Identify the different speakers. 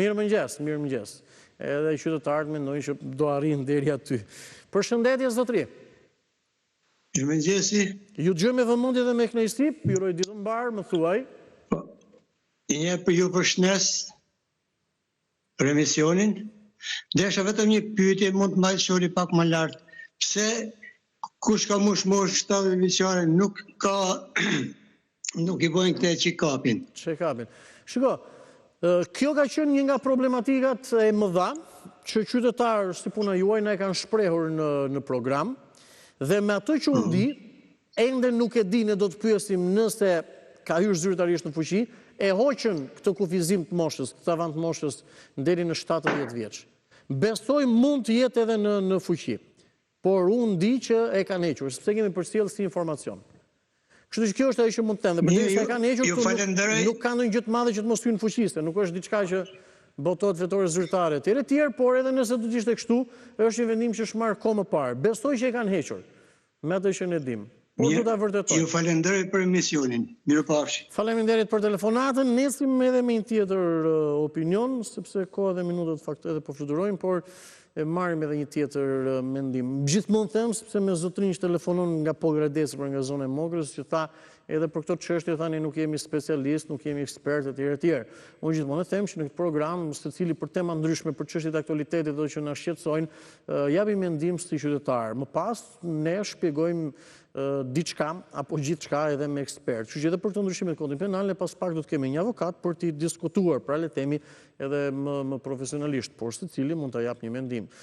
Speaker 1: Mirëmëngjes, mirëmëngjes. Edhe qytetarët mendojnë që do arrin deri aty. Përshëndetje zotëri.
Speaker 2: Mirëmëngjesi.
Speaker 1: Ju dëgjoj me vëmendje dhe me kënaqësi, uroj ditë të mbar, më thuaj.
Speaker 2: I jep për ju përshëndes për emisionin. Desha vetëm një pyetje, mund të mbajtë shori pak më lart. Pse kush ka mosh 7 vjeçare nuk i bojnë këtë check-upin?
Speaker 1: Check-upin. Shiko, kjo ka qenë një nga problematikat e mëdha që qytetarë si puna juaj na e kanë shprehur në program, dhe me ato që unë di, ende nuk e di, ne do të pyesim nëse ka hyrë zyrtarisht në fuqi, e hoqën këtë kufizim të moshës, këtë avant të moshës deri në 70 vjeç. Besoj mund të jetë edhe në fuqi, por unë di që e kanë hequr, sepse kemi përcjell si informacion. Kështu që kjo është ajo që mund të them, dhe përderisa e kanë hequr, nuk ka ndonjë gjë të madhe që të mos hyjnë në fuqi, nuk është diçka që botohet fetore zyrtare etj etj, por edhe nëse do të ishte kështu, është një vendim që është marrë kohë më parë. Besoj që e kanë hequr, me atë që ne dim. Por do ta vërtetoj.
Speaker 2: Ju falenderoj për emisionin. Mirupafshi.
Speaker 1: Faleminderit për telefonatën. Nesim edhe me një tjetër opinion, sepse koha dhe minutat fakt edhe po fluturojnë, por e marrim edhe një tjetër mendim. Gjithmonë them, sepse me zotrin që telefonon nga Pogradeci për nga zona e Mogrës, që tha edhe për këto çështje thani nuk jemi specialist, nuk jemi ekspert etj etj. Unë gjithmonë them që në këtë program, secili për tema ndryshme, për çështje të aktualitetit do që na shqetësojnë, japim mendim si qytetar. Më pas ne shpjegojmë diçka apo gjithçka edhe me ekspert. Kështu që edhe për këtë ndryshim të kodit penal ne pas pak do të kemi një avokat për të diskutuar, pra le të themi edhe më profesionalisht, por secili mund ta jap një mendim.